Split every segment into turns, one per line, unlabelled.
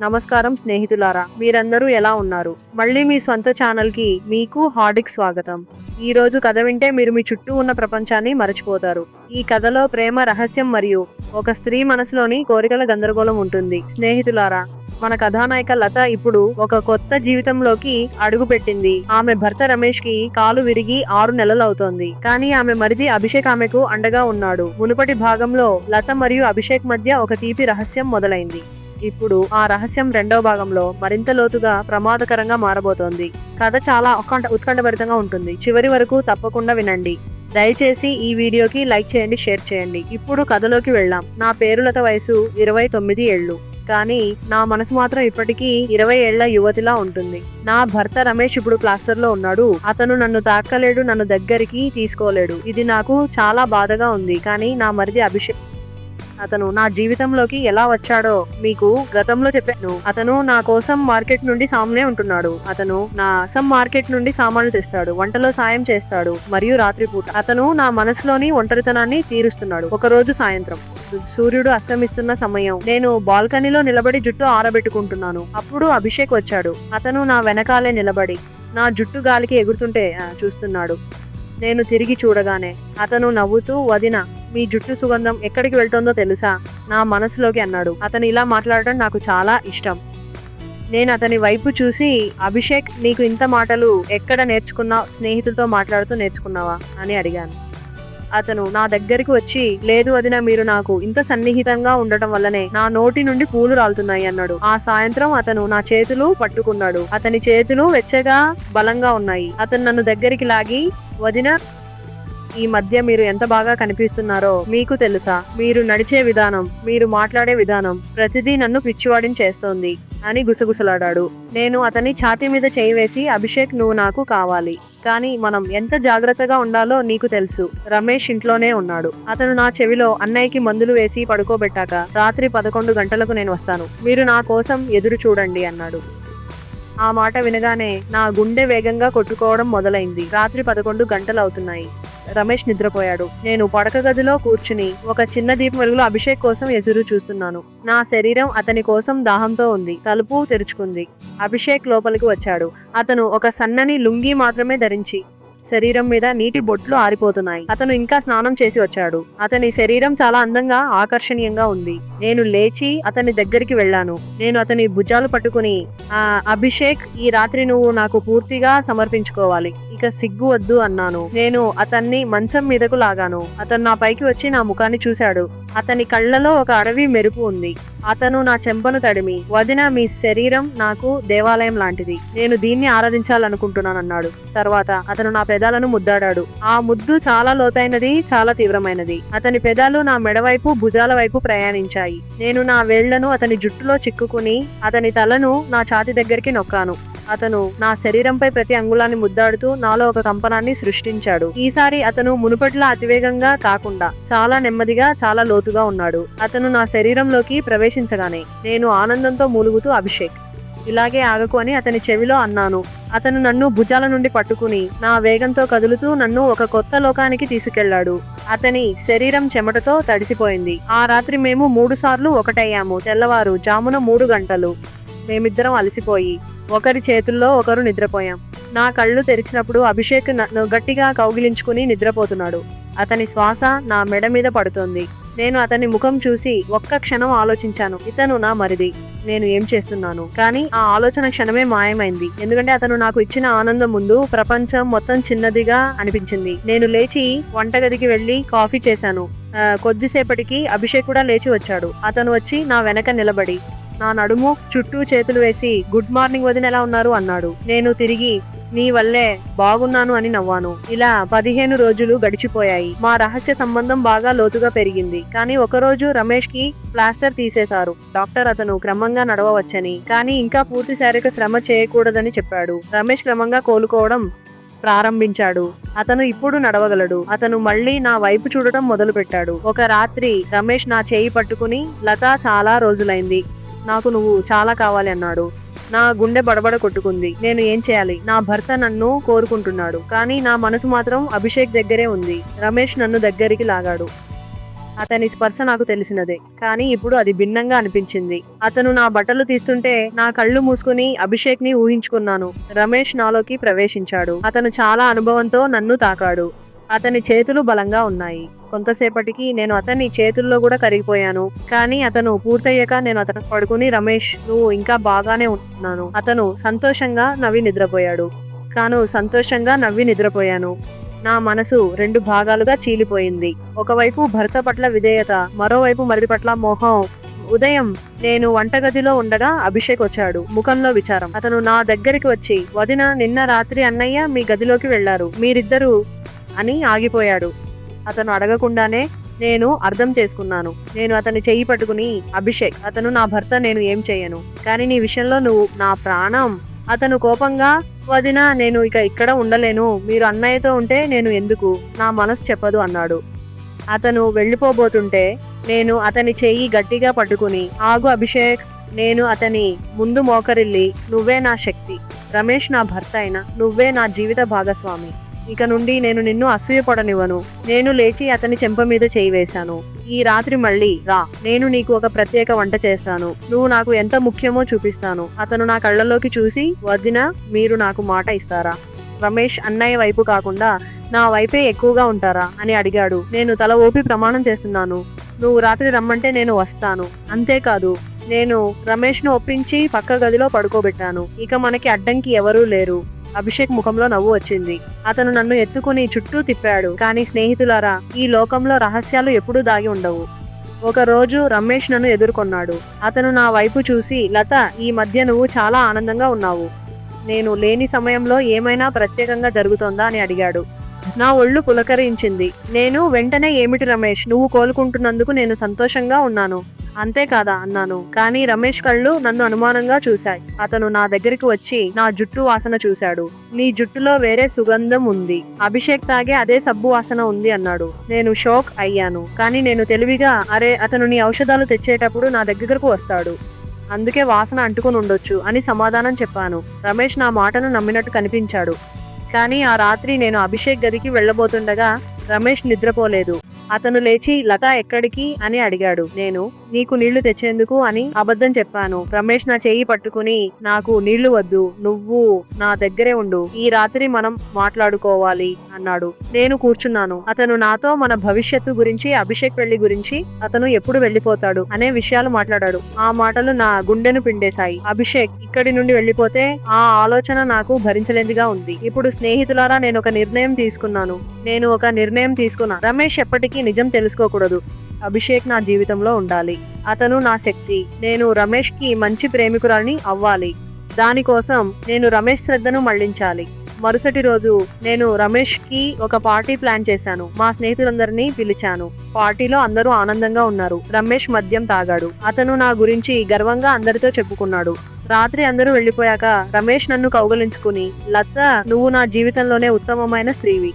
నమస్కారం స్నేహితులారా, మీరందరూ ఎలా ఉన్నారు? మళ్ళీ మీ స్వంత ఛానల్కి మీకు హార్దిక్ స్వాగతం. ఈ రోజు కథ వింటే మీరు మీ చుట్టూ ఉన్న ప్రపంచాన్ని మరచిపోతారు. ఈ కథలో ప్రేమ రహస్యం మరియు ఒక స్త్రీ మనసులోని కోరికల గందరగోళం ఉంటుంది. స్నేహితులారా, మన కథానాయిక లత ఇప్పుడు ఒక కొత్త జీవితంలోకి అడుగుపెట్టింది. ఆమె భర్త రమేష్ కి కాలు విరిగి 6 నెలలు అవుతోంది. కానీ ఆమె మరిది అభిషేక్ ఆమెకు అండగా ఉన్నాడు. మునుపటి భాగంలో లత మరియు అభిషేక్ మధ్య ఒక తీపి రహస్యం మొదలైంది. ఇప్పుడు ఆ రహస్యం రెండవ భాగంలో మరింత లోతుగా ప్రమాదకరంగా మారబోతోంది. కథ చాలా ఉత్కంఠభరితంగా ఉంటుంది. చివరి వరకు తప్పకుండా వినండి. దయచేసి ఈ వీడియోకి లైక్ చేయండి, షేర్ చేయండి. ఇప్పుడు కథలోకి వెళ్దాం. నా పేరు లత, వయసు 29 ఏళ్లు. కానీ నా మనసు మాత్రం ఇప్పటికీ 20 ఏళ్ల యువతిలా ఉంటుంది. నా భర్త రమేష్ ఇప్పుడు ప్లాస్టర్ లో ఉన్నాడు. అతను నన్ను తాకలేడు, నన్ను దగ్గరికి తీసుకోలేడు. ఇది నాకు చాలా బాధగా ఉంది. కానీ నా మరిది అభిషేక్, అతను నా జీవితంలోకి ఎలా వచ్చాడో మీకు గతంలో చెప్పాను. అతను నా కోసం మార్కెట్ నుండి సామానే ఉంటున్నాడు. అతను నా మార్కెట్ నుండి సామాన్లు తెస్తాడు, వంటలో సాయం చేస్తాడు మరియు రాత్రిపూట అతను నా మనసులోని ఒంటరితనాన్ని తీరుస్తున్నాడు. ఒక రోజు సాయంత్రం సూర్యుడు అస్తమిస్తున్న సమయం, నేను బాల్కనీలో నిలబడి జుట్టు ఆరబెట్టుకుంటున్నాను. అప్పుడు అభిషేక్ వచ్చాడు. అతను నా వెనకాలే నిలబడి నా జుట్టు గాలికి ఎగురుతుంటే చూస్తున్నాడు. నేను తిరిగి చూడగానే అతను నవ్వుతూ, వదిన, మీ జుట్టు సుగంధం ఎక్కడికి వెళ్తుందో తెలుసా నా మనసులోకి అన్నాడు. అతను ఇలా మాట్లాడటం నాకు చాలా ఇష్టం. నేను అతని వైపు చూసి, అభిషేక్, నీకు ఇంత మాటలు ఎక్కడ నేర్చుకున్నావు? స్నేహితులతో మాట్లాడుతూ నేర్చుకున్నావా అని అడిగాను. అతను నా దగ్గరికి వచ్చి, లేదు వదిన, మీరు నాకు ఇంత సన్నిహితంగా ఉండటం వల్లనే నా నోటి నుండి పూలు రాలుతున్నాయి అన్నాడు. ఆ సాయంత్రం అతను నా చేతులు పట్టుకున్నాడు. అతని చేతులు వెచ్చగా బలంగా ఉన్నాయి. అతను నన్ను దగ్గరికి లాగి, వదిన, ఈ మధ్య మీరు ఎంత బాగా కనిపిస్తున్నారో మీకు తెలుసా? మీరు నడిచే విధానం, మీరు మాట్లాడే విధానం ప్రతిదీ నన్ను పిచ్చివాడిని చేస్తోంది అని గుసగుసలాడాడు. నేను అతని ఛాతీ మీద చేయి వేసి, అభిషేక్, నువ్వు నాకు కావాలి. కానీ మనం ఎంత జాగ్రత్తగా ఉండాలో నీకు తెలుసు. రమేష్ ఇంట్లోనే ఉన్నాడు. అతను నా చెవిలో, అన్నయ్యకి మందులు వేసి పడుకోబెట్టాక రాత్రి 11 గంటలకు నేను వస్తాను. మీరు నా కోసం ఎదురు చూడండి అన్నాడు. ఆ మాట వినగానే నా గుండె వేగంగా కొట్టుకోవడం మొదలైంది. రాత్రి 11 గంటలు అవుతున్నాయి. రమేష్ నిద్రపోయాడు. నేను పడక గదిలో కూర్చుని ఒక చిన్న దీపం వెలుగులో అభిషేక్ కోసం ఎదురు చూస్తున్నాను. నా శరీరం అతని కోసం దాహంతో ఉంది. తలుపు తెరుచుకుంది. అభిషేక్ లోపలికి వచ్చాడు. అతను ఒక సన్నని లుంగీ మాత్రమే ధరించి, శరీరం మీద నీటి బొట్లు ఆరిపోతున్నాయి. అతను ఇంకా స్నానం చేసి వచ్చాడు. అతని శరీరం చాలా అందంగా, ఆకర్షణీయంగా ఉంది. నేను లేచి అతని దగ్గరికి వెళ్ళాను. నేను అతని భుజాలు పట్టుకుని, అభిషేక్, ఈ రాత్రి నువ్వు నాకు పూర్తిగా సమర్పించుకోవాలి. ఇక సిగ్గు వద్దు అన్నాను. నేను అతన్ని మంచం మీదకు లాగాను. అతను నా పైకి వచ్చి నా ముఖాన్ని చూశాడు. అతని కళ్ళలో ఒక అడవి మెరుపు ఉంది. అతను నా చెంపను తడిమి, వదిన, మీ శరీరం నాకు దేవాలయం లాంటిది. నేను దీన్ని ఆరాధించాలనుకుంటున్నాను అన్నాడు. తర్వాత అతను నా పెదాలను ముద్దాడాడు. ఆ ముద్దు చాలా లోతైనది, చాలా తీవ్రమైనది. అతని పెదాలు నా మెడవైపు, భుజాల వైపు ప్రయాణించాయి. నేను నా వేళ్లను అతని జుట్టులో చిక్కుకుని అతని తలను నా ఛాతీ దగ్గరికి నొక్కాను. అతను నా శరీరంపై ప్రతి అంగుళాన్ని ముద్దాడుతూ నాలో ఒక కంపనాన్ని సృష్టించాడు. ఈసారి అతను మునుపట్లా అతివేగంగా కాకుండా చాలా నెమ్మదిగా, చాలా లోతుగా ఉన్నాడు. అతను నా శరీరంలోకి ప్రవేశించగానే నేను ఆనందంతో మూలుగుతూ, అభిషేక్, ఇలాగే ఆగకు అని అతని చెవిలో అన్నాను. అతను నన్ను భుజాల నుండి పట్టుకుని నా వేగంతో కదులుతూ నన్ను ఒక కొత్త లోకానికి తీసుకెళ్లాడు. అతని శరీరం చెమటతో తడిసిపోయింది. ఆ రాత్రి మేము 3 సార్లు ఒకటయ్యాము. తెల్లవారు జామున 3 గంటలు మేమిద్దరం అలసిపోయి ఒకరి చేతుల్లో ఒకరు నిద్రపోయాం. నా కళ్ళు తెరిచినప్పుడు అభిషేక్ నన్ను గట్టిగా కౌగిలించుకుని నిద్రపోతున్నాడు. అతని శ్వాస నా మెడ మీద పడుతోంది. నేను అతని ముఖం చూసి ఒక్క క్షణం ఆలోచించాను. ఇతను నా మరిది, నేను ఏం చేస్తున్నాను? కానీ ఆ ఆలోచన క్షణమే మాయమైంది. ఎందుకంటే అతను నాకు ఇచ్చిన ఆనందం ముందు ప్రపంచం మొత్తం చిన్నదిగా అనిపించింది. నేను లేచి వంటగదికి వెళ్లి కాఫీ చేశాను. కొద్దిసేపటికి అభిషేక్ కూడా లేచి వచ్చాడు. అతను వచ్చి నా వెనక నిలబడి నా నడుము చుట్టూ చేతులు వేసి, గుడ్ మార్నింగ్ వదిన, ఎలా ఉన్నారు అన్నాడు. నేను తిరిగి, నీ వల్లే బాగున్నాను అని నవ్వాను. ఇలా 15 రోజులు గడిచిపోయాయి. మా రహస్య సంబంధం బాగా లోతుగా పెరిగింది. కానీ ఒకరోజు రమేష్ కి ప్లాస్టర్ తీసేశారు. డాక్టర్ అతను క్రమంగా నడవవచ్చని, కానీ ఇంకా పూర్తి శారీరక శ్రమ చేయకూడదని చెప్పాడు. రమేష్ క్రమంగా కోలుకోవడం ప్రారంభించాడు. అతను ఇప్పుడు నడవగలడు. అతను మళ్ళీ నా వైపు చూడటం మొదలు పెట్టాడు. ఒక రాత్రి రమేష్ నా చేయి పట్టుకుని, లత, చాలా రోజులైంది, నాకు నువ్వు చాలా కావాలి అన్నాడు. నా గుండె బడబడ కొట్టుకుంది. నేను ఏం చేయాలి? నా భర్త నన్ను కోరుకుంటున్నాడు, కానీ నా మనసు మాత్రం అభిషేక్ దగ్గరే ఉంది. రమేష్ నన్ను దగ్గరికి లాగాడు. అతని స్పర్శ నాకు తెలిసినదే, కానీ ఇప్పుడు అది భిన్నంగా అనిపించింది. అతను నా బట్టలు తీస్తుంటే నా కళ్ళు మూసుకుని అభిషేక్ ని ఊహించుకున్నాను. రమేష్ నాలోకి ప్రవేశించాడు. అతను చాలా అనుభవంతో నన్ను తాకాడు. అతని చేతులు బలంగా ఉన్నాయి. కొంతసేపటికి నేను అతని చేతుల్లో కూడా కరిగిపోయాను. కానీ అతను పూర్తయ్యాక నేను అతను పడుకుని, రమేష్, నువ్వు ఇంకా బాగానే ఉంటున్నాను. అతను సంతోషంగా నవ్వి నిద్రపోయాను. నా మనసు 2 భాగాలుగా చీలిపోయింది. ఒకవైపు భర్త పట్ల విధేయత, మరోవైపు మరిది పట్ల మోహం. ఉదయం నేను వంటగదిలో ఉండగా అభిషేక్ వచ్చాడు. ముఖంలో విచారం. అతను నా దగ్గరికి వచ్చి, వదిన, నిన్న రాత్రి అన్నయ్య మీ గదిలోకి వెళ్లారు, మీరిద్దరూ అని ఆగిపోయాడు. అతను అడగకుండానే నేను అర్థం చేసుకున్నాను. నేను అతని చెయ్యి పట్టుకుని, అభిషేక్, అతను నా భర్త, నేను ఏం చేయను, కానీ నీ విషయంలో నువ్వు నా ప్రాణం. అతను కోపంగా, వదిన, నేను ఇక్కడ ఉండలేను, మీరు అన్నయ్యతో ఉంటే నేను ఎందుకు, నా మనసు చెప్పదు అన్నాడు. అతను వెళ్ళిపోబోతుంటే నేను అతని చెయ్యి గట్టిగా పట్టుకుని, ఆగు అభిషేక్. నేను అతని ముందు మోకరిల్లి, నువ్వే నా శక్తి, రమేష్ నా భర్త అయినా నువ్వే నా జీవిత భాగస్వామి. ఇక నుండి నేను నిన్ను అసూయపడనివ్వను. నేను లేచి అతని చెంప మీద చేయి వేశాను. ఈ రాత్రి మళ్ళీ రా, నేను నీకు ఒక ప్రత్యేక వంట చేస్తాను, నువ్వు నాకు ఎంత ముఖ్యమో చూపిస్తాను. అతను నా కళ్ళలోకి చూసి, వదిన, మీరు నాకు మాట ఇస్తారా? రమేష్ అన్నయ్య వైపు కాకుండా నా వైపే ఎక్కువగా ఉంటారా అని అడిగాడు. నేను తల ఊపి ప్రమాణం చేస్తున్నాను. నువ్వు రాత్రి రమ్మంటే నేను వస్తాను. అంతేకాదు, నేను రమేష్ను ఒప్పించి పక్క గదిలో పడుకోబెట్టాను. ఇక మనకి అడ్డంకి ఎవరూ లేరు. అభిషేక్ ముఖంలో నవ్వు వచ్చింది. అతను నన్ను ఎత్తుకుని చుట్టూ తిప్పాడు. కానీ స్నేహితులారా, ఈ లోకంలో రహస్యాలు ఎప్పుడూ దాగి ఉండవు. ఒకరోజు రమేష్ నన్ను ఎదుర్కొన్నాడు. అతను నా వైపు చూసి, లత, ఈ మధ్య నువ్వు చాలా ఆనందంగా ఉన్నావు. నేను లేని సమయంలో ఏమైనా ప్రత్యేకంగా జరుగుతోందా అని అడిగాడు. నా ఒళ్ళు పులకరించింది. నేను వెంటనే, ఏమిటి రమేష్, నువ్వు కోలుకుంటున్నందుకు నేను సంతోషంగా ఉన్నాను, అంతేకాదా అన్నాను. కానీ రమేష్ కళ్ళు నన్ను అనుమానంగా చూశాయి. అతను నా దగ్గరికి వచ్చి నా జుట్టు వాసన చూశాడు. నీ జుట్టులో వేరే సుగంధం ఉంది, అభిషేక్ తాగే అదే సబ్బు వాసన ఉంది అన్నాడు. నేను షాక్ అయ్యాను. కానీ నేను తెలివిగా, అరే, అతను నీ ఔషధాలు తెచ్చేటప్పుడు నా దగ్గరకు వస్తాడు, అందుకే వాసన అంటుకుని ఉండొచ్చు అని సమాధానం చెప్పాను. రమేష్ నా మాటను నమ్మినట్టు కనిపించాడు. కానీ ఆ రాత్రి నేను అభిషేక్ గదికి వెళ్లబోతుండగా రమేష్ నిద్రపోలేదు. అతను లేచి, లత ఎక్కడికి అని అడిగాడు. నేను, నీకు నీళ్లు తెచ్చేందుకు అని అబద్ధం చెప్పాను. రమేష్ నా చెయ్యి పట్టుకుని, నాకు నీళ్లు వద్దు, నువ్వు నా దగ్గరే ఉండు, ఈ రాత్రి మనం మాట్లాడుకోవాలి అన్నాడు. నేను కూర్చున్నాను. అతను నాతో మన భవిష్యత్తు గురించి, అభిషేక్ పెళ్లి గురించి, అతను ఎప్పుడు వెళ్లిపోతాడు అనే విషయాలు మాట్లాడాడు. ఆ మాటలు నా గుండెను పిండేశాయి. అభిషేక్ ఇక్కడి నుండి వెళ్లిపోతే ఆ ఆలోచన నాకు భరించలేనిదిగా ఉంది. ఇప్పుడు స్నేహితులారా, నేను ఒక నిర్ణయం తీసుకున్నా. రమేష్ ఎప్పటికీ నిజం తెలుసుకోకూడదు. అభిషేక్ నా జీవితంలో ఉండాలి. అతను నా శక్తి. నేను రమేష్ కి మంచి ప్రేమికురాలిని అవ్వాలి. దానికోసం నేను రమేష్ శ్రద్ధను మళ్లించాలి. మరుసటి రోజు నేను రమేష్ కి ఒక పార్టీ ప్లాన్ చేశాను. మా స్నేహితులందరినీ పిలిచాను. పార్టీలో అందరూ ఆనందంగా ఉన్నారు. రమేష్ మద్యం తాగాడు. అతను నా గురించి గర్వంగా అందరితో చెప్పుకున్నాడు. రాత్రి అందరూ వెళ్లిపోయాక రమేష్ నన్ను కౌగలించుకుని, లత, నువ్వు నా జీవితంలోనే ఉత్తమమైన స్త్రీవి,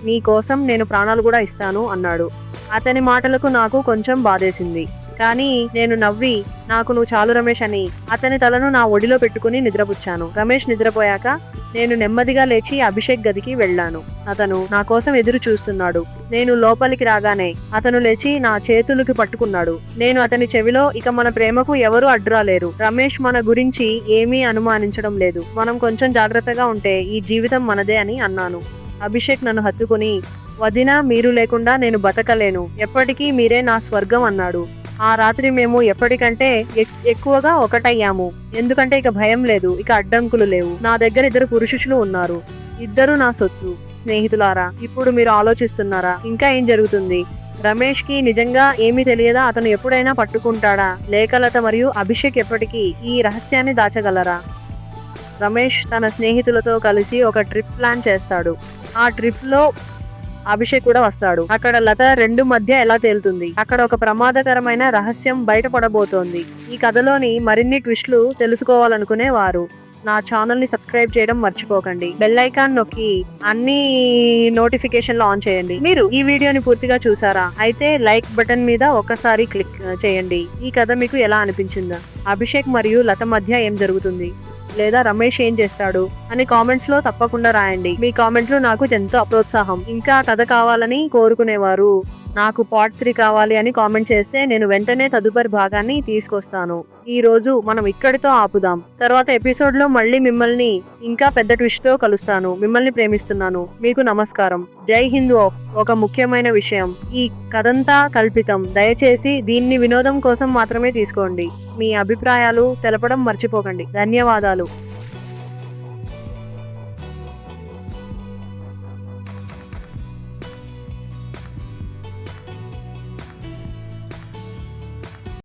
నీ కోసం నేను ప్రాణాలు కూడా ఇస్తాను అన్నాడు. అతని మాటలకు నాకు కొంచెం బాధేసింది. కానీ నేను నవ్వి, నాకు నువ్వు చాలు రమేష్ అని అతని తలను నా ఒడిలో పెట్టుకుని నిద్రపుచ్చాను. రమేష్ నిద్రపోయాక నేను నెమ్మదిగా లేచి అభిషేక్ గదికి వెళ్ళాను. అతను నా కోసం ఎదురు చూస్తున్నాడు. నేను లోపలికి రాగానే అతను లేచి నా చేతులకి పట్టుకున్నాడు. నేను అతని చెవిలో, ఇక మన ప్రేమకు ఎవరూ అడ్డురాలేరు, రమేష్ మన గురించి ఏమీ అనుమానించడం లేదు, మనం కొంచెం జాగ్రత్తగా ఉంటే ఈ జీవితం మనదే అని అన్నాను. అభిషేక్ నన్ను హత్తుకుని, వదిన, మీరు లేకుండా నేను బతకలేను, ఎప్పటికీ మీరే నా స్వర్గం అన్నాడు. ఆ రాత్రి మేము ఎప్పటికంటే ఎక్కువగా ఒకటయ్యాము. ఎందుకంటే ఇక భయం లేదు, ఇక అడ్డంకులు లేవు. నా దగ్గర 2 పురుషులు ఉన్నారు, ఇద్దరు నా సొత్తు. స్నేహితులారా, ఇప్పుడు మీరు ఆలోచిస్తున్నారా, ఇంకా ఏం జరుగుతుంది? రమేష్ కి నిజంగా ఏమీ తెలియదా? అతను ఎప్పుడైనా పట్టుకుంటాడా? లేక లత మరియు అభిషేక్ ఎప్పటికీ ఈ రహస్యాన్ని దాచగలరా? రమేష్ తన స్నేహితులతో కలిసి ఒక ట్రిప్ ప్లాన్ చేస్తాడు. ఆ ట్రిప్ లో అభిషేక్ కూడా వస్తాడు. అక్కడ లత 2 మధ్య ఎలా తేలుతుంది? అక్కడ ఒక ప్రమాదకరమైన రహస్యం బయటపడబోతోంది. ఈ కథలోని మరిన్ని ట్విస్టులు తెలుసుకోవాలనుకునే వారు నా ఛానల్ ని సబ్స్క్రైబ్ చేయడం మర్చిపోకండి. బెల్ ఐకాన్ నొక్కి అన్ని నోటిఫికేషన్లు ఆన్ చేయండి. మీరు ఈ వీడియోని పూర్తిగా చూసారా? అయితే లైక్ బటన్ మీద ఒకసారి క్లిక్ చేయండి. ఈ కథ మీకు ఎలా అనిపించిందా? అభిషేక్ మరియు లత మధ్య ఏం జరుగుతుంది? లేదా రమేష్ ఏం చేస్తాడు అని కామెంట్స్ లో తప్పకుండా రాయండి. మీ కామెంట్లు నాకు ఎంతో ప్రోత్సాహం. ఇంకా కథ కావాలని కోరుకునేవారు నాకు పార్ట్ 3 కావాలి అని కామెంట్ చేస్తే నేను వెంటనే తదుపరి భాగాన్ని తీసుకొస్తాను. ఈ రోజు మనం ఇక్కడితో ఆపుదాం. తర్వాత ఎపిసోడ్ లో మళ్ళీ మిమ్మల్ని ఇంకా పెద్ద ట్విస్ట్ తో కలుస్తాను. మిమ్మల్ని ప్రేమిస్తున్నాను. మీకు నమస్కారం. జై హింద్. ఒక ముఖ్యమైన విషయం, ఈ కథంతా కల్పితం. దయచేసి దీన్ని వినోదం కోసం మాత్రమే తీసుకోండి. మీ అభిప్రాయాలు తెలపడం మర్చిపోకండి. ధన్యవాదాలు.